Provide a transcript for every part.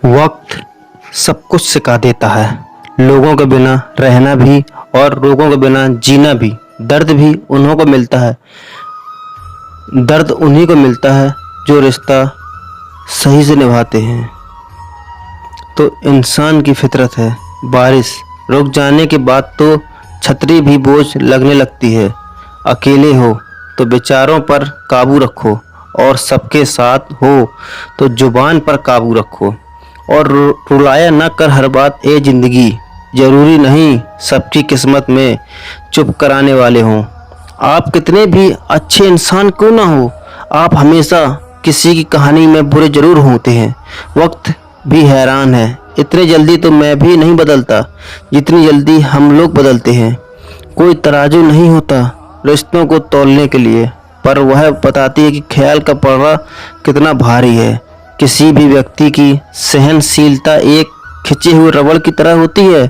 वक्त सब कुछ सिखा देता है। लोगों के बिना रहना भी और लोगों के बिना जीना भी। दर्द भी उन्हीं को मिलता है। दर्द उन्हीं को मिलता है जो रिश्ता सही से निभाते हैं। तो इंसान की फितरत है। बारिश रुक जाने के बाद तो छतरी भी बोझ लगने लगती है। अकेले हो तो विचारों पर काबू रखो, और सबके साथ हो तो जुबान पर काबू रखो। और रुलाया न कर हर बात ए जिंदगी। जरूरी नहीं सबकी किस्मत में चुप कराने वाले हों। आप कितने भी अच्छे इंसान क्यों ना हो, आप हमेशा किसी की कहानी में बुरे जरूर होते हैं। वक्त भी हैरान है, इतने जल्दी तो मैं भी नहीं बदलता जितनी जल्दी हम लोग बदलते हैं। कोई तराजू नहीं होता रिश्तों को तौलने के लिए, पर वह बताती है कि ख्याल का पलड़ा कितना भारी है। किसी भी व्यक्ति की सहनशीलता एक खिंचे हुए रबड़ की तरह होती है।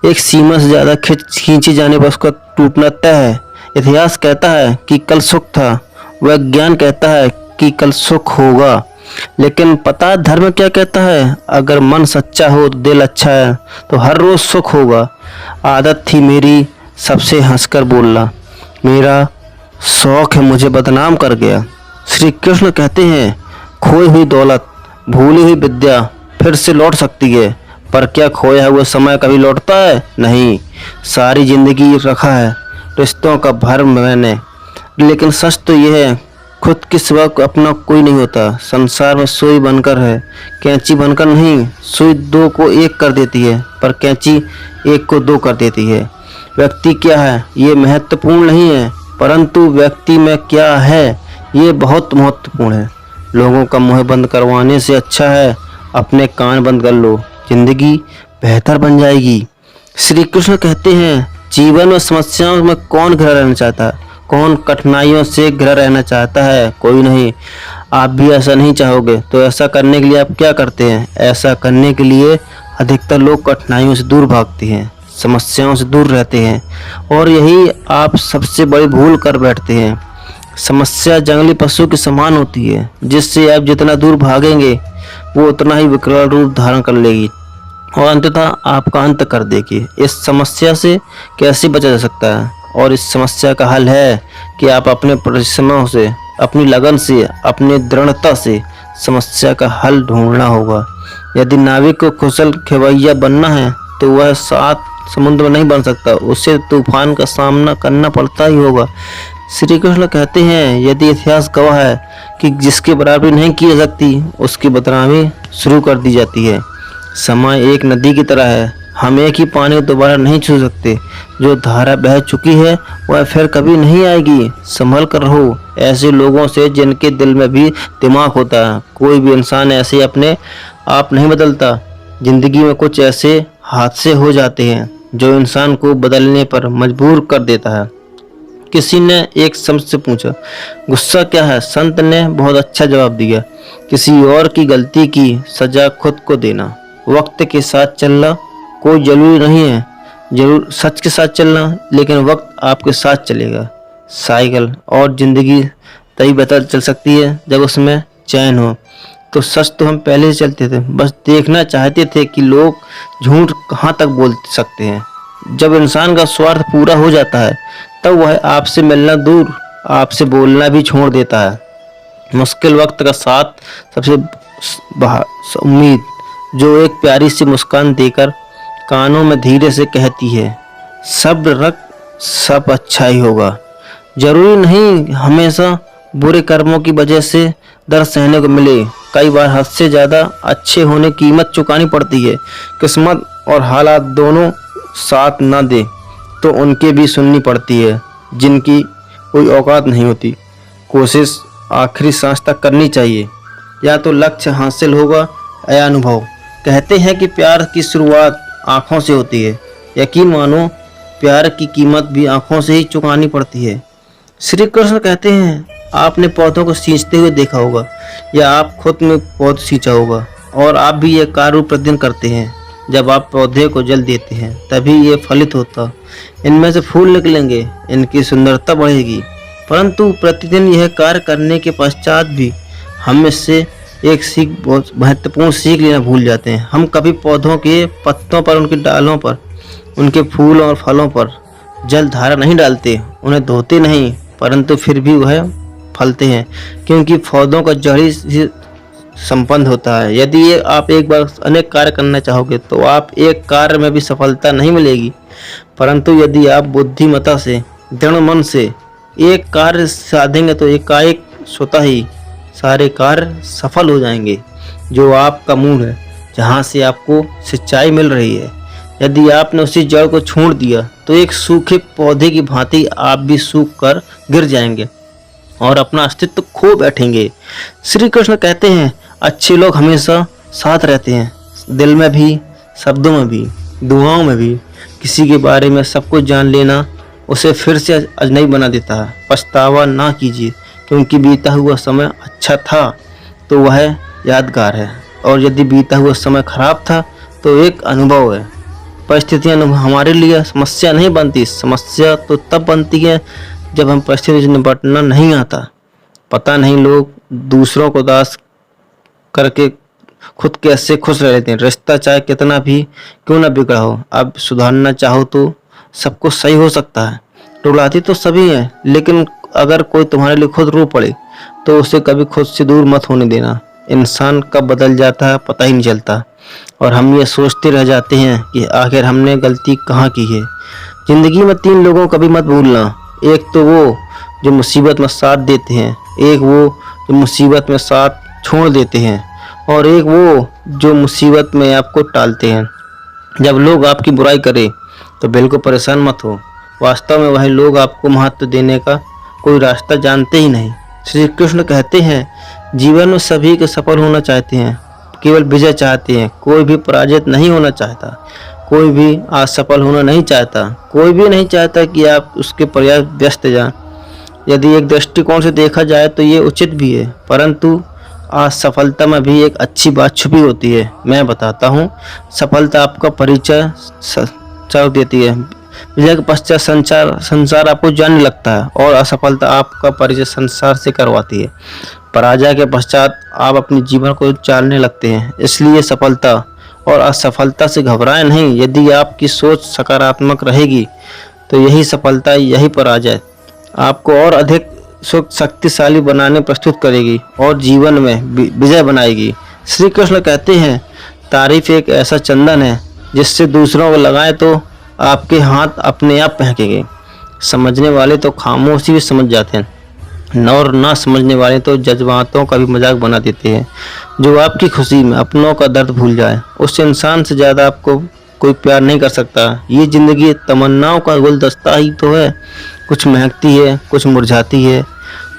एक सीमा से ज़्यादा खींचे जाने पर उसका टूटना तय है। इतिहास कहता है कि कल सुख था, विज्ञान कहता है कि कल सुख होगा, लेकिन पता धर्म क्या कहता है? अगर मन सच्चा हो तो दिल अच्छा है तो हर रोज सुख होगा। आदत थी मेरी सबसे हंसकर बोलना, मेरा शौक है मुझे बदनाम कर गया। श्री कृष्ण कहते हैं खोई हुई दौलत, भूली हुई विद्या फिर से लौट सकती है, पर क्या खोया हुआ समय कभी लौटता है? नहीं। सारी जिंदगी रखा है रिश्तों का भर मैंने, लेकिन सच तो यह है खुद के सिवा अपना कोई नहीं होता। संसार में सुई बनकर है, कैंची बनकर नहीं। सुई दो को एक कर देती है, पर कैंची एक को दो कर देती है। व्यक्ति क्या है ये महत्वपूर्ण नहीं है, परंतु व्यक्ति में क्या है ये बहुत महत्वपूर्ण है। लोगों का मुंह बंद करवाने से अच्छा है अपने कान बंद कर लो, जिंदगी बेहतर बन जाएगी। श्री कृष्ण कहते हैं जीवन में समस्याओं में कौन घिरा रहना चाहता है? कौन कठिनाइयों से घिरा रहना चाहता है? कोई नहीं। आप भी ऐसा नहीं चाहोगे, तो ऐसा करने के लिए आप क्या करते हैं? ऐसा करने के लिए अधिकतर लोग कठिनाइयों से दूर भागते हैं, समस्याओं से दूर रहते हैं, और यही आप सबसे बड़ी भूल कर बैठते हैं। समस्या जंगली पशु के समान होती है, जिससे आप जितना दूर भागेंगे वो उतना ही विकराल रूप धारण कर लेगी और अंततः आपका अंत कर देगी। इस समस्या से कैसे बचा जा सकता है? और इस समस्या का हल है कि आप अपने परिश्रमों से, अपनी लगन से, अपनी दृढ़ता से समस्या का हल ढूंढना होगा। यदि नाविक को कुशल खेवैया बनना है तो वह 7 समुद्र में नहीं बन सकता, उसे तूफान का सामना करना पड़ता ही होगा। श्री कृष्ण कहते हैं यदि इतिहास गवाह है कि जिसके बराबरी नहीं की जा सकती उसकी बदनामी शुरू कर दी जाती है। समय एक नदी की तरह है, हम एक ही पानी को दोबारा नहीं छू सकते। जो धारा बह चुकी है वह फिर कभी नहीं आएगी। संभल कर रहो ऐसे लोगों से जिनके दिल में भी दिमाग होता है। कोई भी इंसान ऐसे अपने आप नहीं बदलता। जिंदगी में कुछ ऐसे हादसे हो जाते हैं जो इंसान को बदलने पर मजबूर कर देता है। किसी ने एक संत से पूछा गुस्सा क्या है? संत ने बहुत अच्छा जवाब दिया, किसी और की गलती की सजा खुद को देना। वक्त के साथ चलना कोई जरूरी नहीं है, जरूर सच के साथ चलना, लेकिन वक्त आपके साथ चलेगा। साइकिल और जिंदगी तभी बेहतर चल सकती है जब उसमें चैन हो। तो सच तो हम पहले से चलते थे, बस देखना चाहते थे कि लोग झूठ कहाँ तक बोल सकते हैं। जब इंसान का स्वार्थ पूरा हो जाता है तब वह आपसे मिलना दूर, आपसे बोलना भी छोड़ देता है। मुश्किल वक्त का साथ सबसे उम्मीद, जो एक प्यारी सी मुस्कान देकर कानों में धीरे से कहती है सब्र रख, सब अच्छा ही होगा। जरूरी नहीं हमेशा बुरे कर्मों की वजह से दर्द सहने को मिले। कई बार हद से ज़्यादा अच्छे होने की कीमत चुकानी पड़ती है। किस्मत और हालात दोनों साथ ना दे तो उनके भी सुननी पड़ती है जिनकी कोई औकात नहीं होती। कोशिश आखिरी सांस तक करनी चाहिए, या तो लक्ष्य हासिल होगा या अनुभव। कहते हैं कि प्यार की शुरुआत आँखों से होती है। यकीन मानो प्यार की कीमत भी आँखों से ही चुकानी पड़ती है। श्री कृष्ण कहते हैं आपने पौधों को सींचते हुए देखा होगा, या आप खुद में पौध सींचा होगा, और आप भी यह कार्य प्रतिदिन करते हैं। जब आप पौधे को जल देते हैं तभी ये फलित होता, इनमें से फूल निकलेंगे, इनकी सुंदरता बढ़ेगी। परंतु प्रतिदिन यह कार्य करने के पश्चात भी हम इससे एक सीख, बहुत महत्वपूर्ण सीख लेना भूल जाते हैं। हम कभी पौधों के पत्तों पर, उनकी डालों पर, उनके फूल और फलों पर जल धारा नहीं डालते, उन्हें धोते नहीं, परंतु फिर भी वह फलते हैं, क्योंकि पौधों का जड़ से संपन्न होता है। यदि आप एक बार अनेक कार्य करना चाहोगे तो आप एक कार्य में भी सफलता नहीं मिलेगी, परंतु यदि आप बुद्धिमत्ता से, दृढ़ मन से एक कार्य साधेंगे तो एकाएक स्वतः ही सारे कार्य सफल हो जाएंगे। जो आपका मूल है, जहाँ से आपको सिंचाई मिल रही है, यदि आपने उसी जड़ को छोड़ दिया तो एक सूखे पौधे की भांति आप भी सूख कर गिर जाएंगे और अपना अस्तित्व खो बैठेंगे। श्री कृष्ण कहते हैं, अच्छे लोग हमेशा साथ रहते हैं, दिल में भी, शब्दों में भी, दुआओं में भी। किसी के बारे में सब कुछ जान लेना उसे फिर से अजनबी बना देता है। पछतावा ना कीजिए, क्योंकि बीता हुआ समय अच्छा था तो वह यादगार है, और यदि बीता हुआ समय खराब था तो एक अनुभव है। परिस्थितियाँ हमारे लिए समस्या नहीं बनती, समस्या तो तब बनती है जब हम परिस्थिति से निपटना नहीं आता। पता नहीं लोग दूसरों को दास करके खुद कैसे खुश रह लेते हैं। रिश्ता चाहे कितना भी क्यों ना बिगड़ा हो, अब सुधारना चाहो तो सब कुछ सही हो सकता है। रुलाते तो सभी हैं, लेकिन अगर कोई तुम्हारे लिए खुद रो पड़े तो उसे कभी खुद से दूर मत होने देना। इंसान कब बदल जाता है पता ही नहीं चलता, और हम ये सोचते रह जाते हैं कि आखिर हमने गलती कहाँ की है। जिंदगी में 3 लोगों को कभी मत भूलना। एक तो वो जो मुसीबत में साथ देते हैं, एक वो जो मुसीबत में साथ छोड़ देते हैं, और एक वो जो मुसीबत में आपको टालते हैं। जब लोग आपकी बुराई करें तो बिल्कुल परेशान मत हो। वास्तव में वही लोग आपको महत्व देने का कोई रास्ता जानते ही नहीं। श्री कृष्ण कहते हैं, जीवन में सभी के सफल होना चाहते हैं, केवल विजय चाहते हैं। कोई भी पराजित नहीं होना चाहता, कोई भी असफल होना नहीं चाहता, कोई भी नहीं चाहता कि आप उसके प्रयास व्यस्त जाएं। यदि एक दृष्टिकोण से देखा जाए तो ये उचित भी है, परंतु असफलता में भी एक अच्छी बात छुपी होती है। मैं बताता हूँ। सफलता आपका परिचय चाव देती है, विजय के पश्चात संसार आपको जानने लगता है, और असफलता आपका परिचय संसार से करवाती है। पराजय के पश्चात आप अपने जीवन को जानने लगते हैं। इसलिए सफलता और असफलता से घबराएं नहीं। यदि आपकी सोच सकारात्मक रहेगी तो यही सफलता, यही पराजय आपको और अधिक शक्तिशाली बनाने प्रस्तुत करेगी और जीवन में विजय बनाएगी। श्री कृष्ण कहते हैं, तारीफ एक ऐसा चंदन है जिससे दूसरों को लगाए तो आपके हाथ अपने आप महकेंगे। समझने वाले तो खामोशी भी समझ जाते हैं, और ना समझने वाले तो जज्बातों का भी मजाक बना देते हैं। जो आपकी खुशी में अपनों का दर्द भूल जाए, उस इंसान से ज़्यादा आपको कोई प्यार नहीं कर सकता। ये ज़िंदगी तमन्नाओं का गुलदस्ता ही तो है। कुछ महकती है, कुछ मुरझाती है,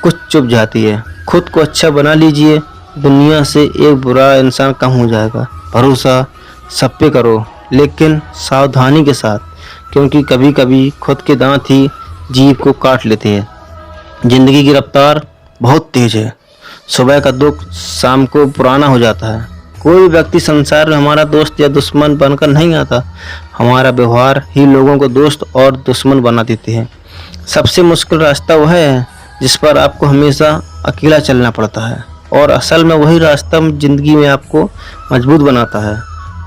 कुछ चुप जाती है। खुद को अच्छा बना लीजिए, दुनिया से एक बुरा इंसान कम हो जाएगा। भरोसा सब पे करो, लेकिन सावधानी के साथ, क्योंकि कभी कभी खुद के दांत ही जीभ को काट लेते हैं। जिंदगी की रफ्तार बहुत तेज है। सुबह का दुख शाम को पुराना हो जाता है। कोई व्यक्ति संसार में हमारा दोस्त या दुश्मन बनकर नहीं आता। हमारा व्यवहार ही लोगों को दोस्त और दुश्मन बना देते हैं। सबसे मुश्किल रास्ता वह है जिस पर आपको हमेशा अकेला चलना पड़ता है, और असल में वही रास्ता जिंदगी में आपको मजबूत बनाता है।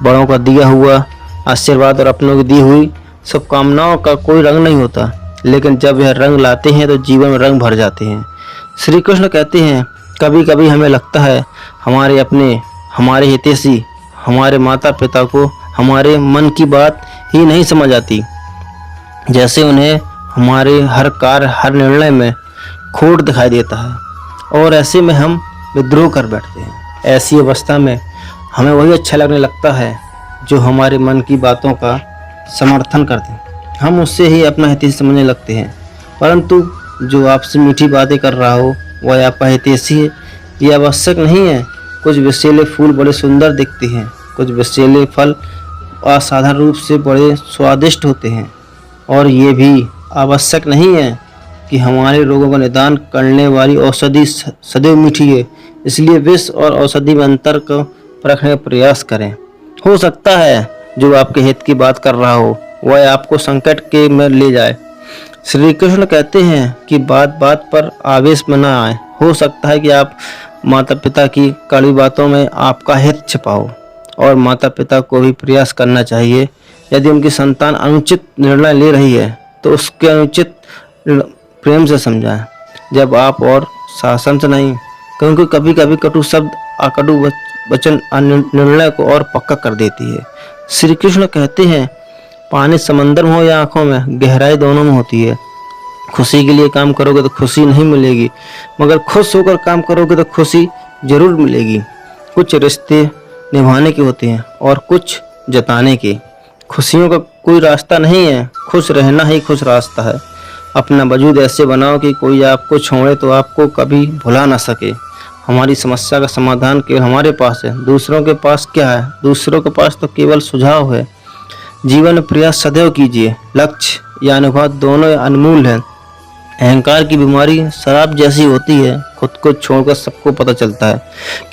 बड़ों का दिया हुआ आशीर्वाद और अपनों की दी हुई शुभकामनाओं का कोई रंग नहीं होता, लेकिन जब यह रंग लाते हैं तो जीवन में रंग भर जाते हैं। श्री कृष्ण कहते हैं, कभी कभी हमें लगता है हमारे अपने, हमारे हितैषी, हमारे माता पिता को हमारे मन की बात ही नहीं समझ आती, जैसे उन्हें हमारे हर कार्य, हर निर्णय में खोट दिखाई देता है, और ऐसे में हम विद्रोह कर बैठते हैं। ऐसी अवस्था में हमें वही अच्छा लगने लगता है जो हमारे मन की बातों का समर्थन करते हैं। हम उससे ही अपना हितैषी समझने लगते हैं, परंतु जो आपसे मीठी बातें कर रहा हो वह आपका हितैषी है, ये आवश्यक नहीं है। कुछ विषैले फूल बड़े सुंदर दिखते हैं, कुछ विषैले फल असाधारण रूप से बड़े स्वादिष्ट होते हैं, और ये भी आवश्यक नहीं है कि हमारे रोगों का निदान करने वाली औषधि सदैव मीठी है। इसलिए विष और औषधि में अंतर को परखने का प्रयास करें। हो सकता है जो आपके हित की बात कर रहा हो वह आपको संकट के में ले जाए। श्री कृष्ण कहते हैं कि बात बात पर आवेश में न आए। हो सकता है कि आप माता पिता की कड़ी बातों में आपका हित छिपाओ। और माता पिता को भी प्रयास करना चाहिए, यदि उनकी संतान अनुचित निर्णय ले रही है तो उसके अनुचित प्रेम से समझाएं, जब आप और शासन से नहीं, क्योंकि कभी कभी कटु शब्द अकटु वचन निर्णय को और पक्का कर देती है। श्री कृष्ण कहते हैं, पानी समंदर में हो या आंखों में, गहराई दोनों में होती है। खुशी के लिए काम करोगे तो खुशी नहीं मिलेगी, मगर खुश होकर काम करोगे तो खुशी जरूर मिलेगी। कुछ रिश्ते निभाने के होते हैं और कुछ जताने के। खुशियों का कोई रास्ता नहीं है, खुश रहना ही खुश रास्ता है। अपना वजूद ऐसे बनाओ कि कोई आपको छोड़े तो आपको कभी भुला ना सके। हमारी समस्या का समाधान केवल हमारे पास है, दूसरों के पास क्या है? दूसरों के पास तो केवल सुझाव है। जीवन में प्रयास सदैव कीजिए, लक्ष्य या अनुभव दोनों अनमोल हैं। अहंकार की बीमारी शराब जैसी होती है, खुद को छोड़कर सबको पता चलता है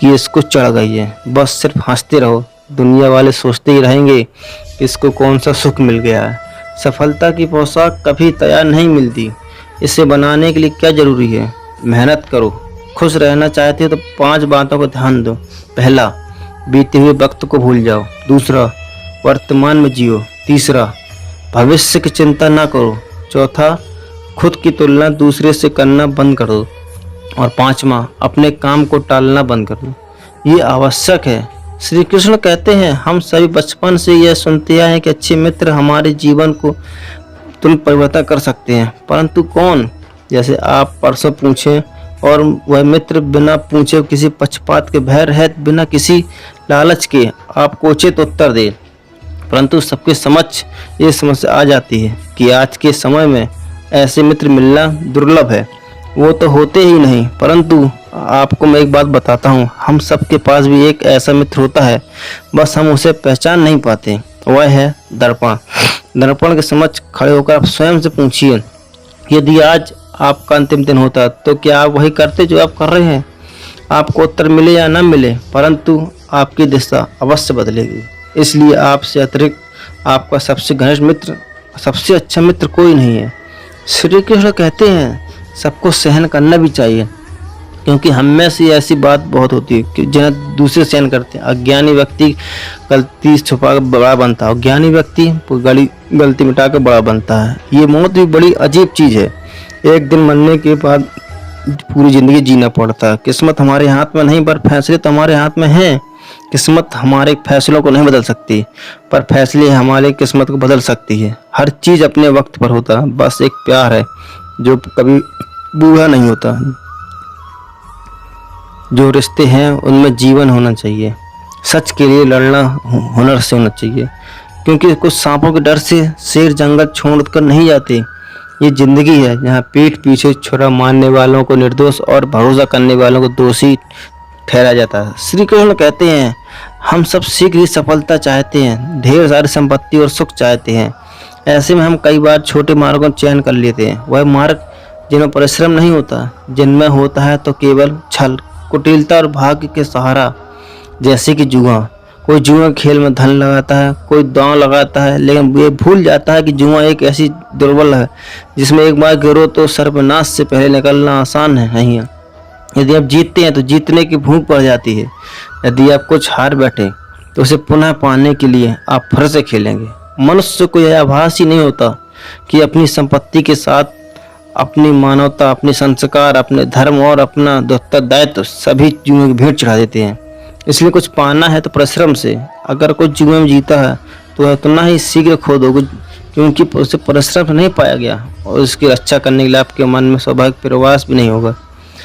कि इसको चढ़ गई है। बस सिर्फ हंसते रहो, दुनिया वाले सोचते ही रहेंगे कि इसको कौन सा सुख मिल गया है। सफलता की पोशाक कभी तैयार नहीं मिलती, इसे बनाने के लिए क्या जरूरी है? मेहनत करो। खुश रहना चाहते हो तो 5 बातों को ध्यान दो। पहला, बीते हुए वक्त को भूल जाओ। दूसरा, वर्तमान में जियो। तीसरा, भविष्य की चिंता ना करो। चौथा, खुद की तुलना दूसरे से करना बंद कर दो। और 5वां, अपने काम को टालना बंद कर दो। ये आवश्यक है। श्री कृष्ण कहते हैं, हम सभी बचपन से यह सुनते आए हैं कि अच्छे मित्र हमारे जीवन को तुरंत परिवर्तन कर सकते हैं, परंतु कौन? जैसे आप परसों पूछें और वह मित्र बिना पूछे, किसी पक्षपात के भय रहित, बिना किसी लालच के आपको उचित उत्तर दे। परंतु सबके समक्ष ये समस्या आ जाती है कि आज के समय में ऐसे मित्र मिलना दुर्लभ है, वो तो होते ही नहीं। परंतु आपको मैं एक बात बताता हूँ, हम सबके पास भी एक ऐसा मित्र होता है, बस हम उसे पहचान नहीं पाते। वह है दर्पण। दर्पण के समक्ष खड़े होकर आप स्वयं से पूछिए, यदि आज आपका अंतिम दिन होता तो क्या आप वही करते जो आप कर रहे हैं? आपको उत्तर मिले या न मिले, परंतु आपकी दिशा अवश्य बदलेगी। इसलिए आपसे अतिरिक्त आपका सबसे घनिष्ठ मित्र, सबसे अच्छा मित्र कोई नहीं है। श्री कृष्ण कहते हैं, सबको सहन करना भी चाहिए, क्योंकि हम में से ऐसी बात बहुत होती है कि जिन्हें दूसरे सहन करते हैं। अज्ञानी व्यक्ति गलती छुपा कर बड़ा बनता है, ज्ञानी व्यक्ति गलती मिटा कर बड़ा बनता है। ये मौत भी बड़ी अजीब चीज़ है। एक दिन मरने के बाद पूरी जिंदगी जीना पड़ता है। किस्मत हमारे हाथ में नहीं, पर फैसले तो हमारे हाथ में हैं। किस्मत हमारे फैसलों को नहीं बदल सकती, पर फैसले हमारे किस्मत को बदल सकती है। हर चीज़ अपने वक्त पर होता है, बस एक प्यार है जो कभी बूढ़ा नहीं होता। जो रिश्ते हैं उनमें जीवन होना चाहिए। सच के लिए लड़ना हुनर से होना चाहिए, क्योंकि कुछ सांपों के डर से शेर जंगल छोड़कर नहीं जाते। ये जिंदगी है जहाँ पीठ पीछे छुरा मारने वालों को निर्दोष और भरोसा करने वालों को दोषी ठहराया जाता है। श्री कृष्ण कहते हैं, हम सब शीघ्र ही सफलता चाहते हैं, ढेर सारी संपत्ति और सुख चाहते हैं। ऐसे में हम कई बार छोटे मार्गों का चयन कर लेते हैं, वह मार्ग जिनमें परिश्रम नहीं होता, जिनमें होता है तो केवल छल, कुटिलता और भाग्य के सहारा। जैसे कि जुआ। कोई जुआ खेल में धन लगाता है, कोई दांव लगाता है, लेकिन ये भूल जाता है कि जुआ एक ऐसी दुर्बल है जिसमें एक बार गिरो तो सर्वनाश से पहले निकलना आसान नहीं है। यदि आप जीतते हैं तो जीतने की भूख बढ़ जाती है, यदि आप कुछ हार बैठे तो उसे पुनः पाने के लिए आप फिर से खेलेंगे। मनुष्य को यह आभास ही नहीं होता कि अपनी संपत्ति के साथ अपनी मानवता, अपने संस्कार, अपने धर्म और अपना उत्तरदायित्व सभी जुए की भेंट चढ़ा देते हैं। इसलिए कुछ पाना है तो परिश्रम से। अगर कुछ जुए में जीता है तो इतना ही शीघ्र खो दोगे, क्योंकि उसे परिश्रम से नहीं पाया गया, और उसकी रक्षा करने के लिए आपके मन में स्वाभाविक प्रयास भी नहीं होगा।